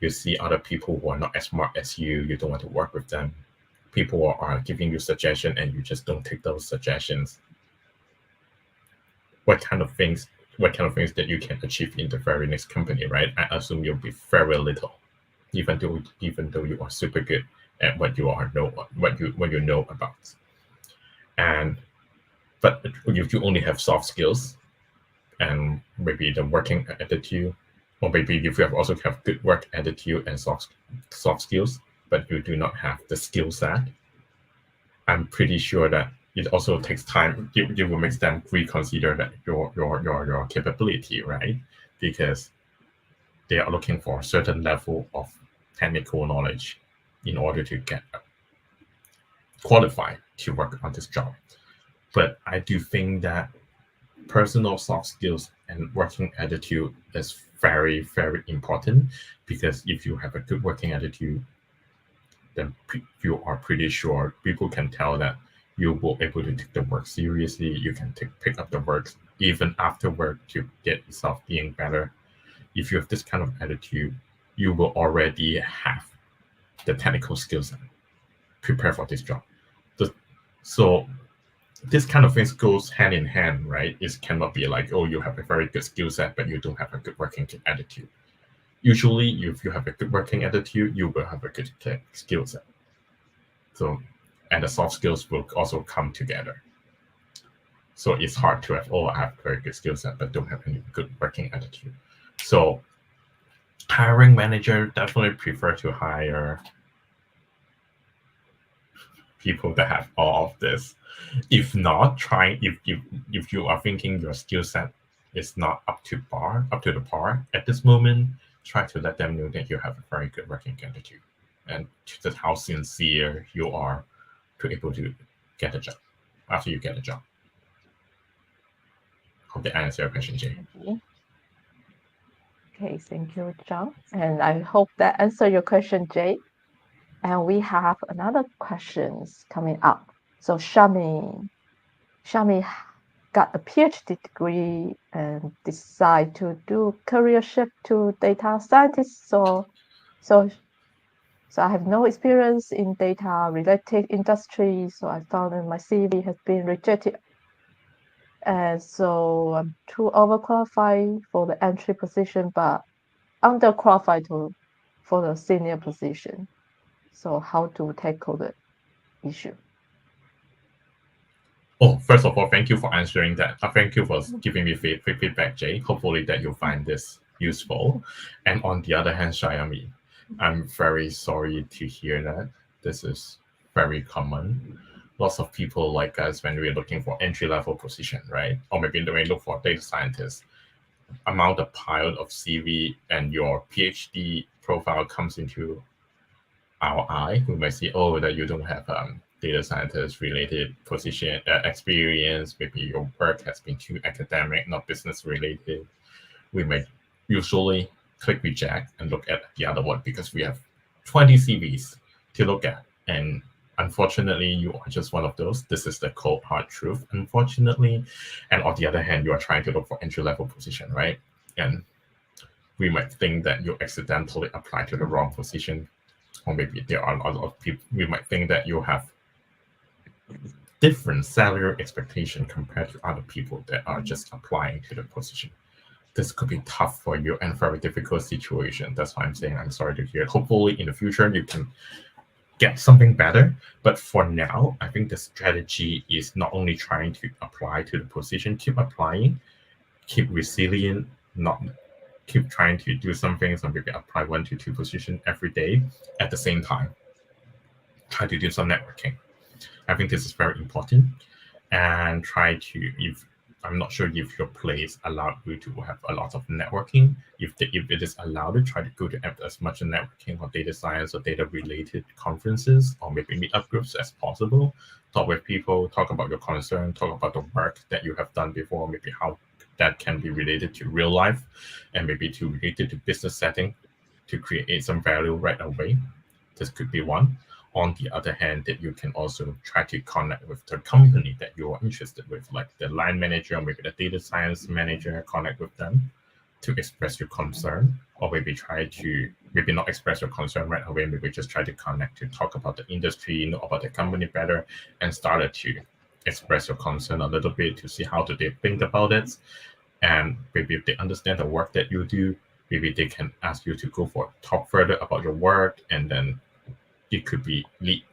You see other people who are not as smart as you don't want to work with them. People are giving you suggestions and you just don't take those suggestions. What kind of things that you can achieve in the very next company, right? I assume you'll be very little, even though you are super good at what you know about. And but if you only have soft skills and maybe the working attitude, or maybe if you also have good work attitude and soft skills, but you do not have the skill set, I'm pretty sure that it also takes time. It will make them reconsider that your capability, right? Because they are looking for a certain level of technical knowledge in order to get qualified to work on this job. But I do think that personal soft skills and working attitude is very, very important, because if you have a good working attitude, then you are pretty sure people can tell that you will able to take the work seriously. You can pick up the work even after work to get yourself being better. If you have this kind of attitude, you will already have the technical skills prepared for this job. The- So this kind of things goes hand in hand, right? It cannot be like, oh, you have a very good skill set, but you don't have a good working attitude. Usually, if you have a good working attitude, you will have a good skill set. So, and the soft skills will also come together. So it's hard to have, oh, I have a very good skill set, but don't have any good working attitude. So hiring manager definitely prefer to hire people that have all of this. If not, if you are thinking your skill set is not up to the par at this moment, try to let them know that you have a very good working attitude and just how sincere you are to able to get a job after you get a job. Hope that answers your question, Jay. Okay. Okay, thank you, John. And I hope that answer your question, Jay. And we have another questions coming up. So Shami got a PhD degree and decide to do career shift to data scientist. So so I have no experience in data related industry. So I found that my CV has been rejected. And so I'm too overqualified for the entry position, but underqualified for the senior position. So how to tackle the issue? Oh, first of all, thank you for answering that. Thank you for giving me feedback, Jay. Hopefully that you'll find this useful. And on the other hand, Xiaomi, I'm very sorry to hear that. This is very common. Lots of people like us when we're looking for entry level position, right? Or maybe when we look for data scientists, amount the pile of CV and your PhD profile comes into our eye, we might see, oh, that you don't have data scientist related position experience. Maybe your work has been too academic, not business related. We may usually click reject and look at the other one because we have 20 CVs to look at. And unfortunately, you are just one of those. This is the cold hard truth, unfortunately. And on the other hand, you are trying to look for entry level position, right? And we might think that you accidentally applied to the wrong position, or maybe there are a lot of people. We might think that you have different salary expectation compared to other people that are just applying to the position. This could be tough for you and very difficult situation. That's why I'm saying I'm sorry to hear. Hopefully in the future you can get something better. But for now, I think the strategy is not only trying to apply to the position, keep applying, keep resilient, not keep trying to do something, so maybe apply 1 to 2 positions every day at the same time. Try to do some networking. I think this is very important. And try to, if I'm not sure if your place allowed you to have a lot of networking. If it is allowed, to try to go to as much networking or data science or data related conferences or maybe meetup groups as possible. Talk with people, talk about your concern, talk about the work that you have done before, maybe how that can be related to real life and maybe to related to business setting to create some value right away. This could be one. On the other hand, that you can also try to connect with the company that you are interested with, like the line manager or maybe the data science manager, connect with them to express your concern, or maybe try to maybe not express your concern right away, maybe just try to connect to talk about the industry, know about the company better, and started to express your concern a little bit to see how do they think about it. And maybe if they understand the work that you do, maybe they can ask you to go for talk further about your work, and then it could be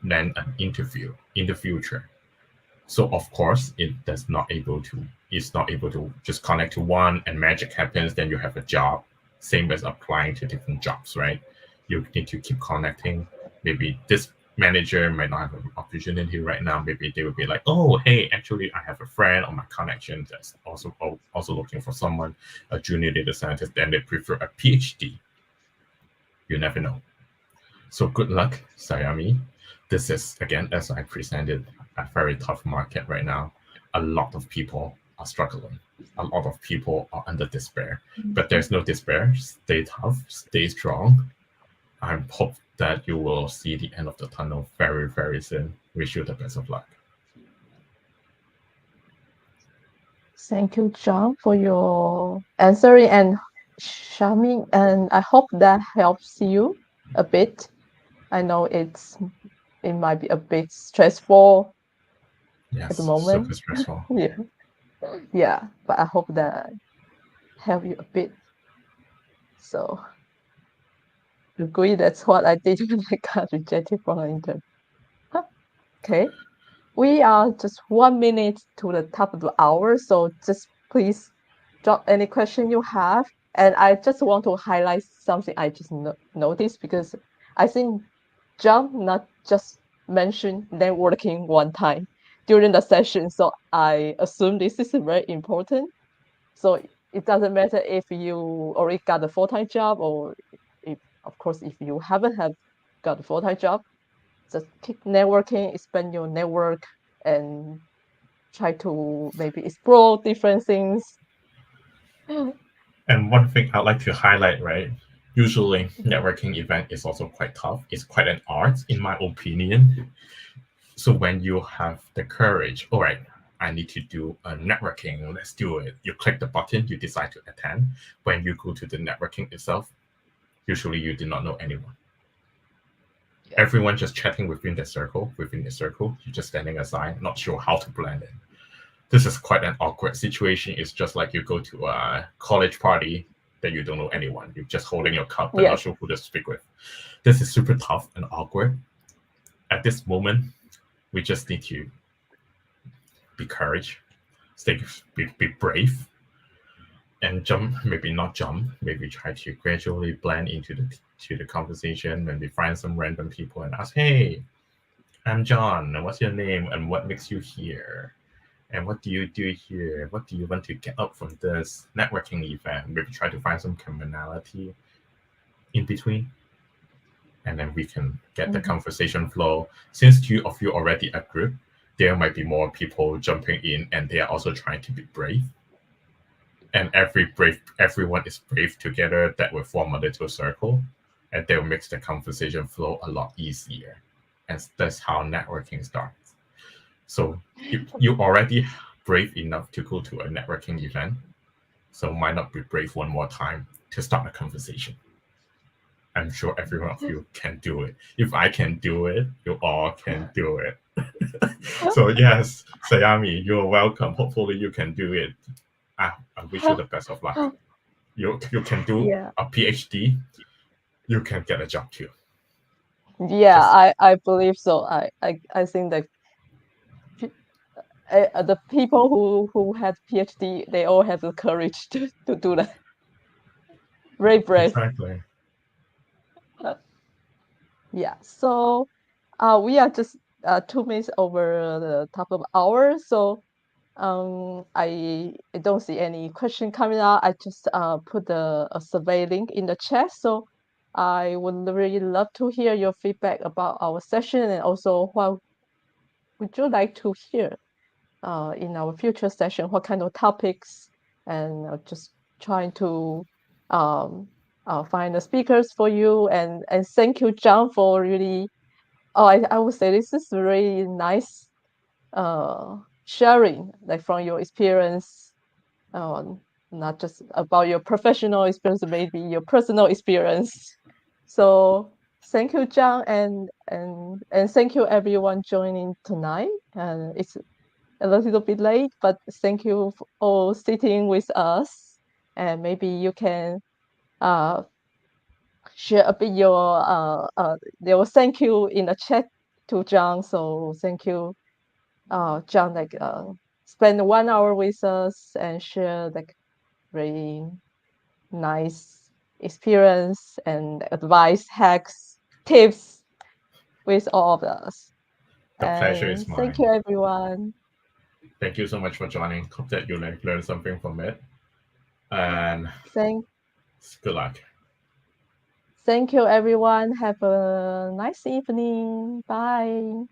land an interview in the future. So of course, it's not able to just connect to one and magic happens, then you have a job. Same as applying to different jobs, right? You need to keep connecting. Maybe this manager might not have an opportunity right now. Maybe they will be like, oh, hey, actually, I have a friend on my connection that's also looking for someone, a junior data scientist, then they prefer a PhD. You never know. So good luck, Sayami. This is, again, as I presented, a very tough market right now. A lot of people are struggling. A lot of people are under despair. But there's no despair. Stay tough, stay strong. I hope that you will see the end of the tunnel very, very soon. Wish you the best of luck. Thank you, John, for your answering and Shami, and I hope that helps you a bit. I know it might be a bit stressful at the Yes, moment. super stressful. Yeah, yeah, but I hope that help you a bit. So agree that's what I did when I got rejected from the interview. Okay. We are just 1 minute to the top of the hour, so just please drop any question you have. And I just want to highlight something I just noticed because I think John not just mentioned networking one time during the session, so I assume this is very important. So it doesn't matter if you already got a full-time job, or if, of course, if you haven't have got a full-time job, just keep networking, expand your network, and try to maybe explore different things. And one thing I'd like to highlight, right? Usually, networking event is also quite tough. It's quite an art, in my opinion. So when you have the courage, all right, I need to do a networking, let's do it. You click the button, you decide to attend. When you go to the networking itself, usually you do not know anyone. Yeah. Everyone just chatting within the circle. You're just standing aside, not sure how to blend in. This is quite an awkward situation. It's just like you go to a college party that you don't know anyone. You're just holding your cup but not Yes. sure who to speak with. This is super tough and awkward. At this moment, we just need to be courage, be brave, and jump. Maybe not jump. Maybe try to gradually blend into the conversation. Maybe find some random people and ask, "Hey, I'm John. What's your name and what makes you here? And what do you do here? What do you want to get out from this networking event?" Maybe try to find some commonality in between, and then we can get the Mhm. conversation flow. Since two of you already a group, there might be more people jumping in, and they are also trying to be brave. And everyone is brave together. That will form a little circle, and they'll make the conversation flow a lot easier. And that's how networking starts. So you already brave enough to go to a networking event. So why not be brave one more time to start a conversation? I'm sure every one of you can do it. If I can do it, you all can do it. So yes, Sayami, you're welcome. Hopefully you can do it. I wish you the best of luck. You can do Yeah. a PhD. You can get a job too. Yeah, Just I believe so. I think that the people who had PhD, they all have the courage to do that. Very brave. exactly. Uh, yeah. So we are just 2 minutes over the top of hour. So I don't see any question coming out. I just put a survey link in the chat. So I would really love to hear your feedback about our session, and also what would you like to hear in our future session, what kind of topics, and just trying to um, find the speakers for you. And thank you, John, for really. Oh, I would say this is very nice sharing, like from your experience, um, not just about your professional experience, maybe your personal experience. So thank you, John, and thank you everyone joining tonight. And it's a little bit late, but thank you for all sitting with us. And maybe you can uh, share a bit your thank you in the chat to John. So thank you, John, like spend 1 hour with us and share like very nice experience and advice, hacks, tips with all of us. The pleasure And is thank mine. you, everyone. Thank you so much for joining. Hope that you learned something from it. And Thank good luck. Thank you, everyone. Have a nice evening. Bye.